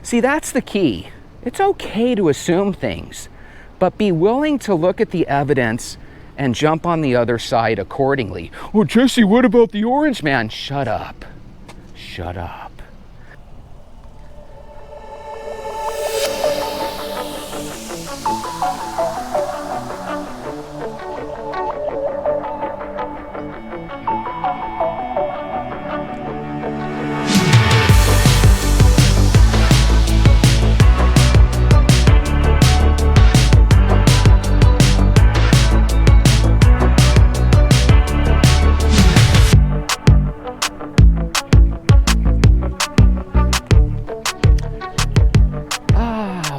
See, that's the key. It's okay to assume things, but be willing to look at the evidence and jump on the other side accordingly. Well, Jesse, what about the orange man? Shut up. Shut up.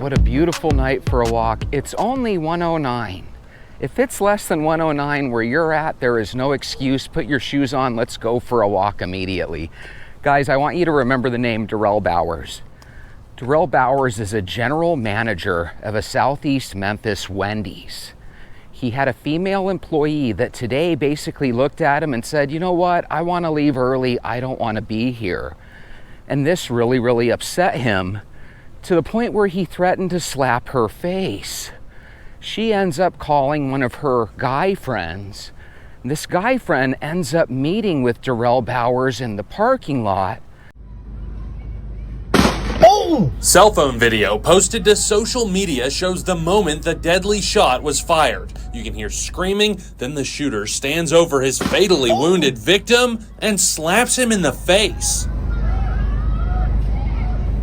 What a beautiful night for a walk. It's only 109. If it's less than 109 where you're at, there is no excuse. Put your shoes on. Let's go for a walk immediately. Guys, I want you to remember the name Darrell Bowers. Darrell Bowers is a general manager of a Southeast Memphis Wendy's. He had a female employee that today basically looked at him and said, you know what? I want to leave early. I don't want to be here. And this really, really upset him, to the point where he threatened to slap her face. She ends up calling one of her guy friends. This guy friend ends up meeting with Darrell Bowers in the parking lot. Oh! Cell phone video posted to social media shows the moment the deadly shot was fired. You can hear screaming, then the shooter stands over his fatally wounded victim and slaps him in the face.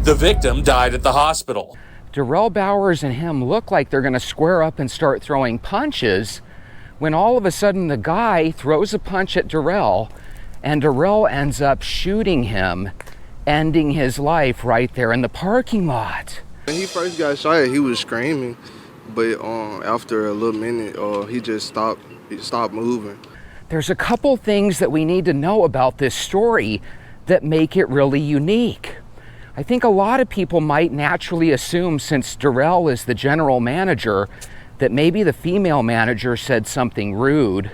The victim died at the hospital. Darrell Bowers and him look like they're going to square up and start throwing punches, when all of a sudden the guy throws a punch at Darrell, and Darrell ends up shooting him, ending his life right there in the parking lot. When he first got shot, he was screaming, but after a little minute, he just stopped moving. There's a couple things that we need to know about this story that make it really unique. I think a lot of people might naturally assume, since Darrell is the general manager, that maybe the female manager said something rude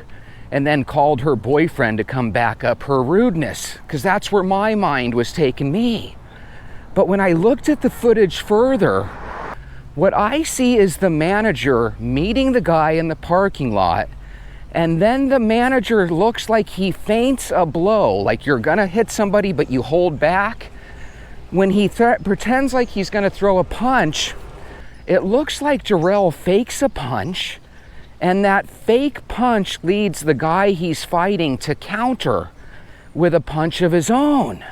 and then called her boyfriend to come back up her rudeness, because that's where my mind was taking me. But when I looked at the footage further, what I see is the manager meeting the guy in the parking lot, and then the manager looks like he feints a blow, like you're gonna hit somebody but you hold back. When he pretends like he's going to throw a punch, it looks like Darrell fakes a punch, and that fake punch leads the guy he's fighting to counter with a punch of his own.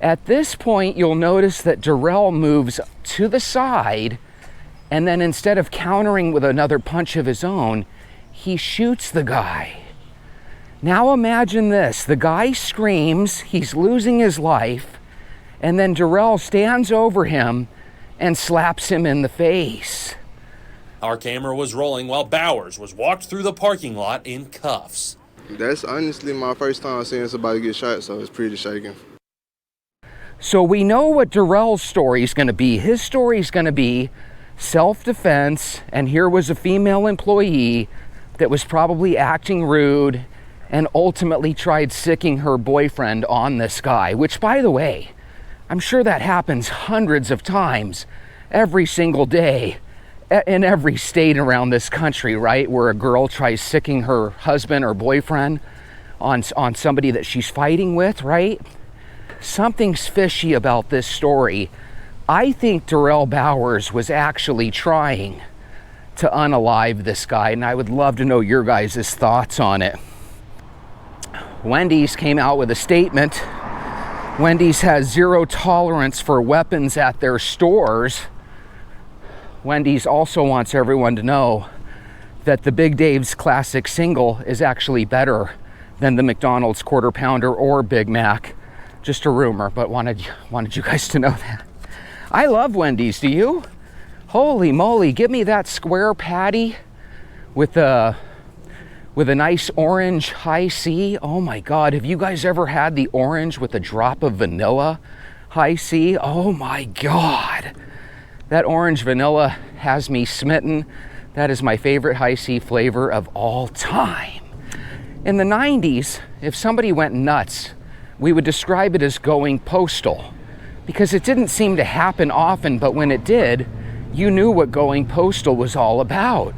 At this point, you'll notice that Darrell moves to the side, and then instead of countering with another punch of his own, he shoots the guy. Now imagine this. The guy screams, he's losing his life, and then Darrell stands over him and slaps him in the face. Our camera was rolling while Bowers was walked through the parking lot in cuffs. That's honestly my first time seeing somebody get shot, so it's pretty shaking. So we know what Darrell's story is going to be. His story is going to be self-defense, and here was a female employee that was probably acting rude and ultimately tried sicking her boyfriend on this guy, which, by the way, I'm sure that happens hundreds of times every single day in every state around this country, right? Where a girl tries sicking her husband or boyfriend on somebody that she's fighting with, right? Something's fishy about this story. I think Darrell Bowers was actually trying to unalive this guy, and I would love to know your guys' thoughts on it. Wendy's came out with a statement. Wendy's has zero tolerance for weapons at their stores. Wendy's also wants everyone to know that the Big Dave's Classic Single is actually better than the McDonald's Quarter Pounder or Big Mac. Just a rumor, but wanted you guys to know that. I love Wendy's, do you? Holy moly, give me that square patty with a nice orange high C. Oh my God, have you guys ever had the orange with a drop of vanilla high C? Oh my God. That orange vanilla has me smitten. That is my favorite high C flavor of all time. In the 90s, if somebody went nuts, we would describe it as going postal. because it didn't seem to happen often, but when it did, you knew what going postal was all about.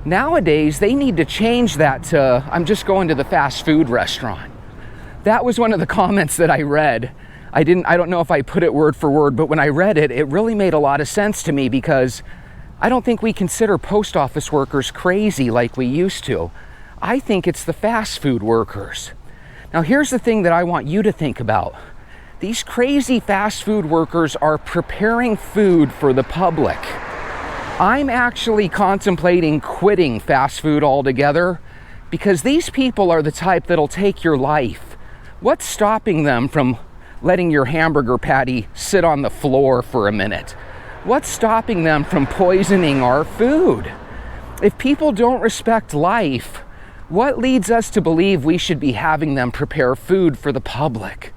Nowadays, they need to change that to, I'm just going to the fast food restaurant. That was one of the comments that I read. I don't know if I put it word for word, but when I read it, it really made a lot of sense to me, because I don't think we consider post office workers crazy like we used to. I think it's the fast food workers. Now, here's the thing that I want you to think about. These crazy fast food workers are preparing food for the public. I'm actually contemplating quitting fast food altogether, because these people are the type that'll take your life. What's stopping them from letting your hamburger patty sit on the floor for a minute? What's stopping them from poisoning our food? If people don't respect life, what leads us to believe we should be having them prepare food for the public?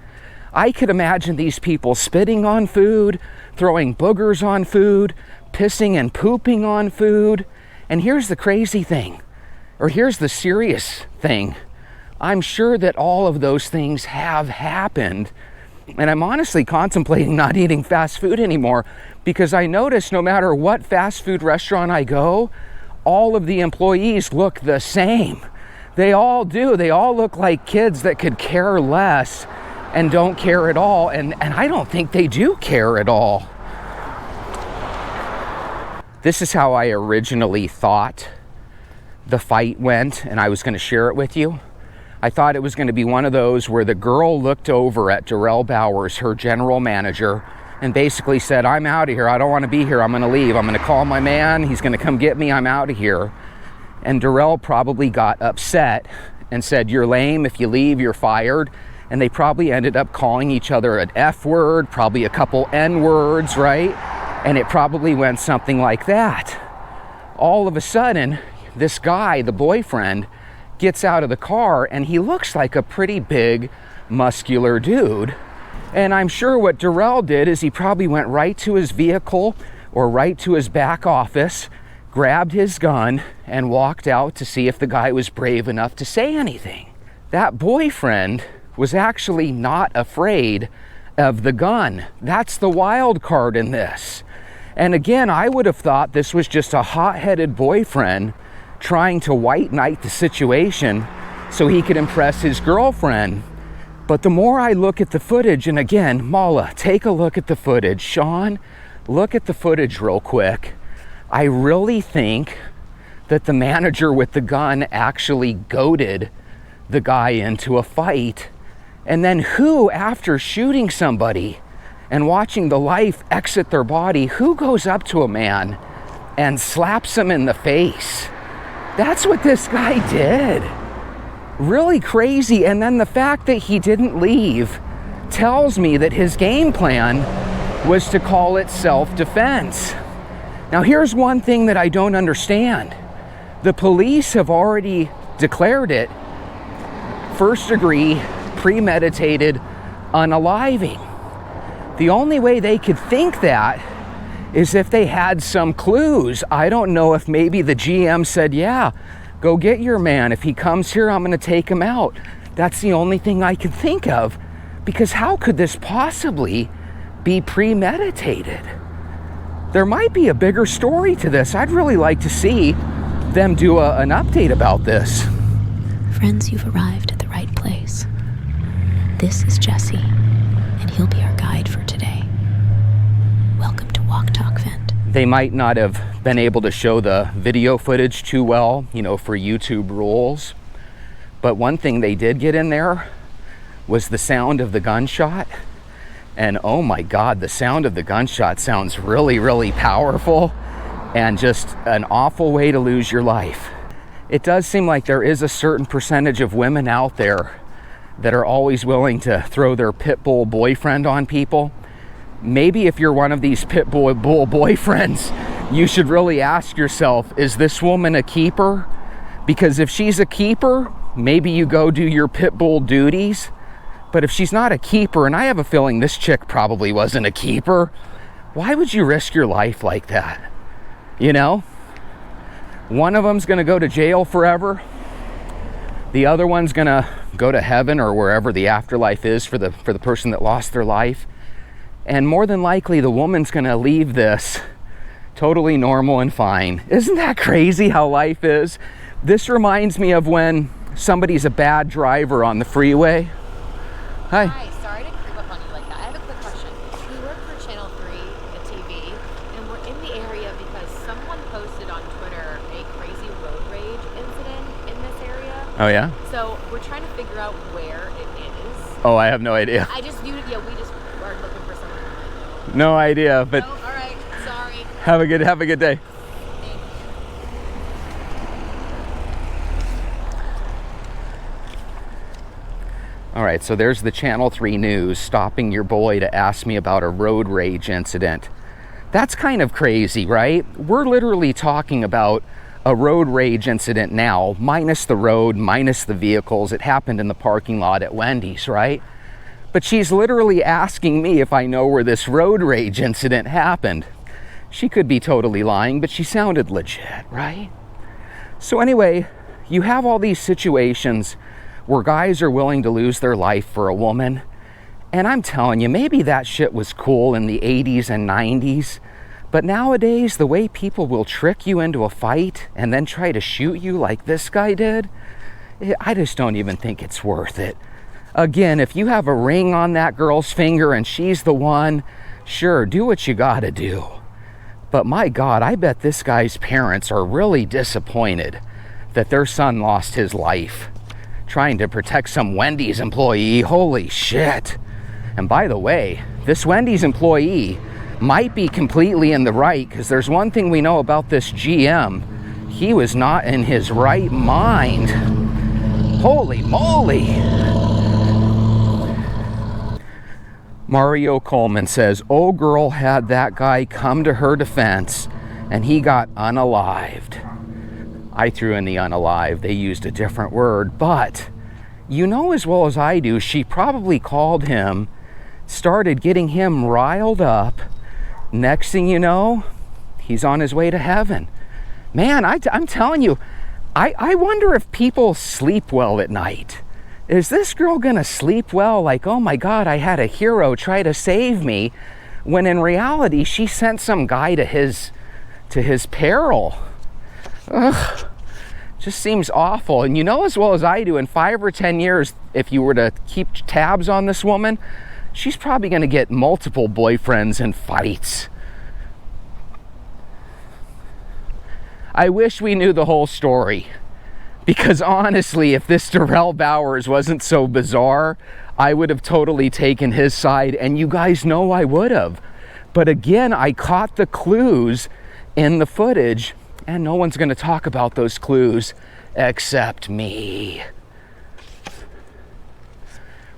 I could imagine these people spitting on food, throwing boogers on food, pissing and pooping on food. And here's the crazy thing, or here's the serious thing. I'm sure that all of those things have happened. And I'm honestly contemplating not eating fast food anymore, because I notice no matter what fast food restaurant I go, all of the employees look the same. They all do. They all look like kids that could care less and don't care at all. And I don't think they do care at all. This is how I originally thought the fight went, and I was going to share it with you. I thought it was going to be one of those where the girl looked over at Darrell Bowers, her general manager, and basically said, I'm out of here. I don't want to be here. I'm going to leave. I'm going to call my man. He's going to come get me. I'm out of here. And Darrell probably got upset and said, you're lame. If you leave, you're fired. And they probably ended up calling each other an F word, probably a couple N words, right? And it probably went something like that. All of a sudden, this guy, the boyfriend, gets out of the car, and he looks like a pretty big, muscular dude. And I'm sure what Darrell did is he probably went right to his vehicle or right to his back office, grabbed his gun, and walked out to see if the guy was brave enough to say anything. That boyfriend was actually not afraid of the gun. That's the wild card in this. And again, I would have thought this was just a hot-headed boyfriend trying to white knight the situation so he could impress his girlfriend. But the more I look at the footage, and again, Mala, take a look at the footage. Sean, look at the footage real quick. I really think that the manager with the gun actually goaded the guy into a fight. And then who, after shooting somebody and watching the life exit their body, who goes up to a man and slaps him in the face? That's what this guy did. Really crazy. And then the fact that he didn't leave tells me that his game plan was to call it self-defense. Now, here's one thing that I don't understand. The police have already declared it first degree, premeditated unaliving. The only way they could think that is if they had some clues. I don't know if maybe the GM said, yeah, go get your man. If he comes here, I'm going to take him out. That's the only thing I can think of, because how could this possibly be premeditated? There might be a bigger story to this. I'd really like to see them do an update about this. Friends, you've arrived at the right place. This is Jesse, and he'll be our guide for today. Welcome to Walk Talk Vent. They might not have been able to show the video footage too well, for YouTube rules. But one thing they did get in there was the sound of the gunshot. And oh my God, the sound of the gunshot sounds really, really powerful, and just an awful way to lose your life. It does seem like there is a certain percentage of women out there that are always willing to throw their pit bull boyfriend on people. Maybe if you're one of these pit bull boyfriends, you should really ask yourself, is this woman a keeper? Because if she's a keeper, maybe you go do your pit bull duties. But if she's not a keeper, and I have a feeling this chick probably wasn't a keeper, why would you risk your life like that? One of them's gonna go to jail forever. The other one's gonna go to heaven or wherever the afterlife is for the person that lost their life. And more than likely, the woman's gonna leave this totally normal and fine. Isn't that crazy how life is? This reminds me of when somebody's a bad driver on the freeway. Hi. Hi, sorry to creep up on you like that. I have a quick question. We work for Channel 3, a TV, and we're in the area because someone posted on Twitter a crazy road rage incident in this area. Oh yeah? So we're trying to figure out where it is. Oh, I have no idea. We just are looking for someone who might know. No idea, but Oh, all right, sorry. have a good day. Thanks. All right, so there's the Channel 3 news stopping your boy to ask me about a road rage incident. That's kind of crazy, right? We're literally talking about a road rage incident now, minus the road, minus the vehicles. It happened in the parking lot at Wendy's, right? But she's literally asking me if I know where this road rage incident happened. She could be totally lying, but she sounded legit, right? So anyway, you have all these situations where guys are willing to lose their life for a woman. And I'm telling you, maybe that shit was cool in the 80s and 90s. But nowadays, the way people will trick you into a fight and then try to shoot you like this guy did, I just don't even think it's worth it. Again, if you have a ring on that girl's finger and she's the one, sure, do what you gotta do. But my God, I bet this guy's parents are really disappointed that their son lost his life trying to protect some Wendy's employee. Holy shit. And by the way, this Wendy's employee might be completely in the right, because there's one thing we know about this GM. He was not in his right mind. Holy moly. Mario Coleman says, "Oh, girl had that guy come to her defense and he got unalived." I threw in the unalive. They used a different word, but you know as well as I do, she probably called him, started getting him riled up. Next thing you know, he's on his way to heaven. Man, I'm telling you, I wonder if people sleep well at night. Is this girl gonna sleep well? Like, oh my God, I had a hero try to save me, when in reality, she sent some guy to his peril. Ugh, just seems awful. And you know as well as I do, in 5 or 10 years, if you were to keep tabs on this woman, she's probably gonna get multiple boyfriends and fights. I wish we knew the whole story, because honestly, if this Darrell Bowers wasn't so bizarre, I would have totally taken his side, and you guys know I would have. But again, I caught the clues in the footage, and no one's gonna talk about those clues except me.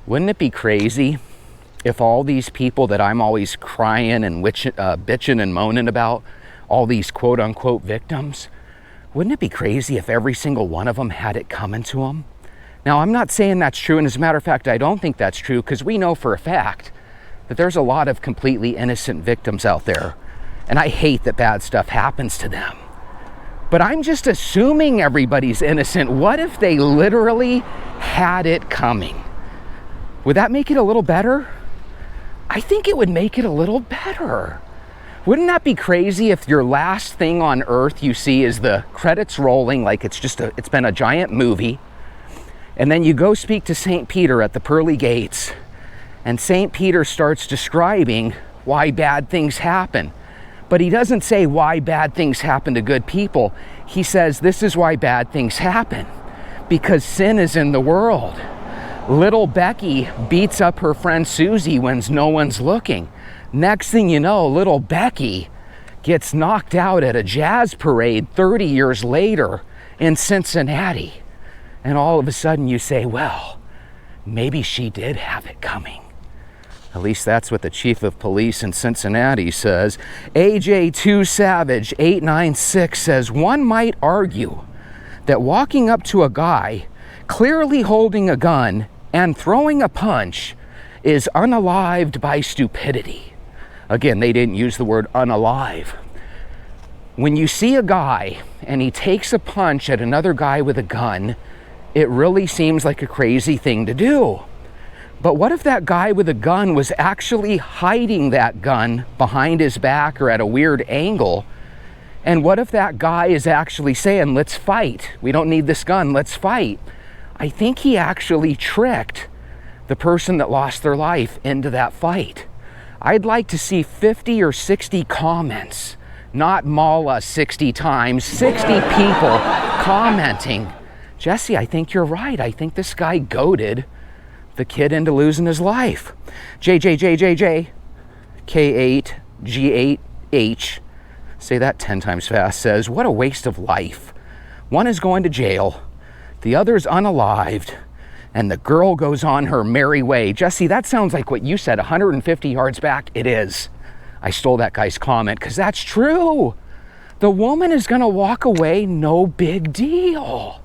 Wouldn't it be crazy if all these people that I'm always crying and bitching and moaning about, all these quote unquote victims, wouldn't it be crazy if every single one of them had it coming to them? Now, I'm not saying that's true, and as a matter of fact, I don't think that's true, because we know for a fact that there's a lot of completely innocent victims out there, and I hate that bad stuff happens to them. But I'm just assuming everybody's innocent. What if they literally had it coming? Would that make it a little better? I think it would make it a little better. Wouldn't that be crazy if your last thing on earth you see is the credits rolling, like it's been a giant movie, and then you go speak to St. Peter at the pearly gates, and St. Peter starts describing why bad things happen. But he doesn't say why bad things happen to good people. He says this is why bad things happen, because sin is in the world. Little Becky beats up her friend Susie when no one's looking. Next thing you know, little Becky gets knocked out at a jazz parade 30 years later in Cincinnati. And all of a sudden you say, well, maybe she did have it coming. At least that's what the chief of police in Cincinnati says. AJ2 Savage 896 says, one might argue that walking up to a guy clearly holding a gun and throwing a punch is unalived by stupidity. Again, they didn't use the word unalive. When you see a guy and he takes a punch at another guy with a gun, it really seems like a crazy thing to do. But what if that guy with a gun was actually hiding that gun behind his back or at a weird angle? And what if that guy is actually saying, let's fight. We don't need this gun, let's fight. I think he actually tricked the person that lost their life into that fight. I'd like to see 50 or 60 comments, not Mala 60 times, 60 people commenting. Jesse, I think you're right. I think this guy goaded the kid into losing his life. JJJJJ, K8G8H, say that 10 times fast, says, what a waste of life. One is going to jail, the other's unalived, and the girl goes on her merry way. Jesse, that sounds like what you said 150 yards back. It is. I stole that guy's comment because that's true. The woman is going to walk away, no big deal.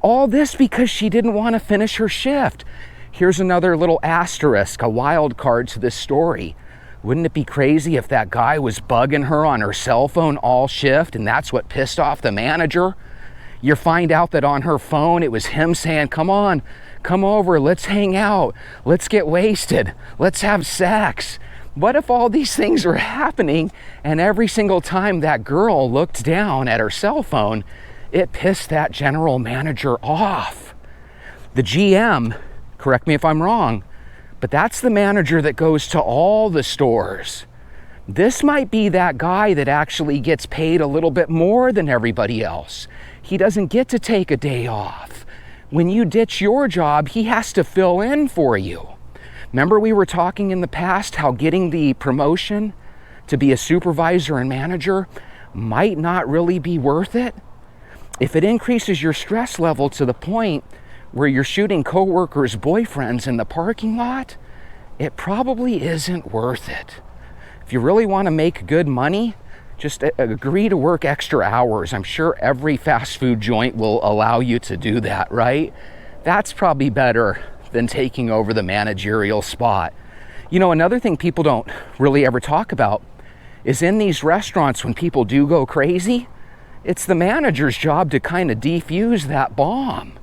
All this because she didn't want to finish her shift. Here's another little asterisk, a wild card to this story. Wouldn't it be crazy if that guy was bugging her on her cell phone all shift and that's what pissed off the manager? You find out that on her phone it was him saying, come on, come over, let's hang out, let's get wasted, let's have sex. What if all these things were happening and every single time that girl looked down at her cell phone, it pissed that general manager off? The GM, correct me if I'm wrong, but that's the manager that goes to all the stores. This might be that guy that actually gets paid a little bit more than everybody else. He doesn't get to take a day off. When you ditch your job, he has to fill in for you. Remember we were talking in the past how getting the promotion to be a supervisor and manager might not really be worth it? If it increases your stress level to the point where you're shooting coworkers' boyfriends in the parking lot, it probably isn't worth it. If you really want to make good money, just agree to work extra hours. I'm sure every fast food joint will allow you to do that, right? That's probably better than taking over the managerial spot. You know, another thing people don't really ever talk about is in these restaurants when people do go crazy, it's the manager's job to kind of defuse that bomb.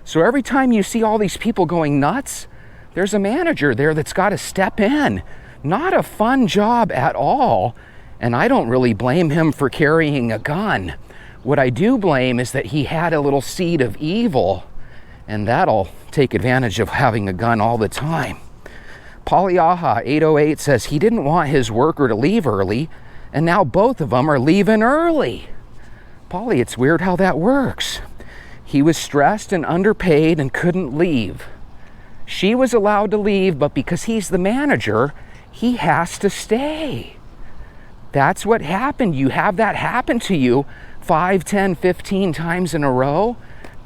So every time you see all these people going nuts, there's a manager there that's got to step in. Not a fun job at all. And I don't really blame him for carrying a gun. What I do blame is that he had a little seed of evil, and that'll take advantage of having a gun all the time. Polyaha 808 says he didn't want his worker to leave early, and now both of them are leaving early. Polly, it's weird how that works. He was stressed and underpaid and couldn't leave. She was allowed to leave, but because he's the manager, he has to stay. That's what happened. You have that happen to you 5, 10, 15 times in a row.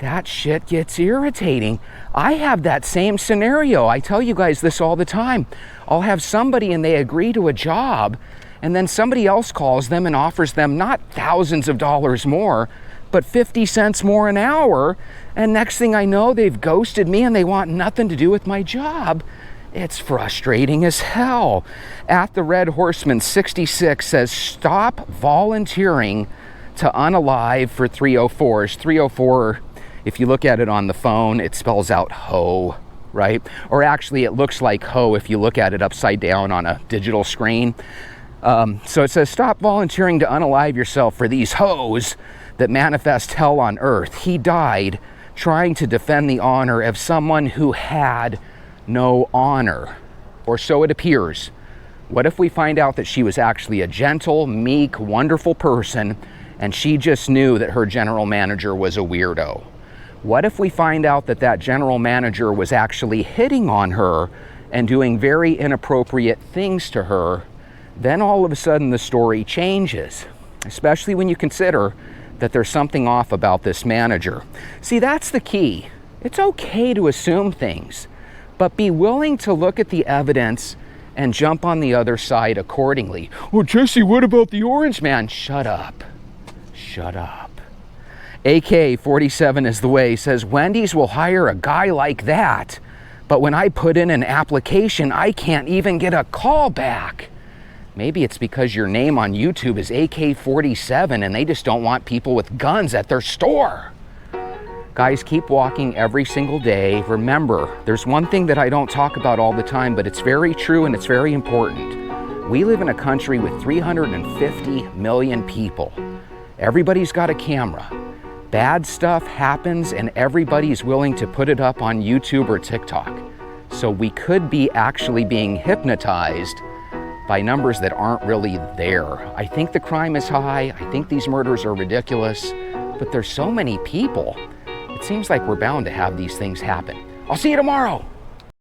That shit gets irritating. I have that same scenario. I tell you guys this all the time. I'll have somebody and they agree to a job, and then somebody else calls them and offers them not thousands of dollars more, but 50 cents more an hour. And next thing I know, they've ghosted me and they want nothing to do with my job. It's frustrating as hell. At the Red Horseman 66 says, stop volunteering to unalive for 304s. 304, if you look at it on the phone, it spells out hoe, right? Or actually it looks like hoe if you look at it upside down on a digital screen. So it says, stop volunteering to unalive yourself for these hoes that manifest hell on earth. He died trying to defend the honor of someone who had no honor, or so it appears. What if we find out that she was actually a gentle, meek, wonderful person, and she just knew that her general manager was a weirdo? What if we find out that that general manager was actually hitting on her and doing very inappropriate things to her? Then all of a sudden the story changes, especially when you consider that there's something off about this manager. See, that's the key. It's okay to assume things, but be willing to look at the evidence and jump on the other side accordingly. Well, Jesse, what about the orange man? Shut up. Shut up. AK-47 is the way, says, Wendy's will hire a guy like that, but when I put in an application, I can't even get a call back. Maybe it's because your name on YouTube is AK-47 and they just don't want people with guns at their store. Guys, keep walking every single day. Remember, there's one thing that I don't talk about all the time, but it's very true and it's very important. We live in a country with 350 million people. Everybody's got a camera. Bad stuff happens and everybody's willing to put it up on YouTube or TikTok. So we could be actually being hypnotized by numbers that aren't really there. I think the crime is high. I think these murders are ridiculous, but there's so many people. It seems like we're bound to have these things happen. I'll see you tomorrow.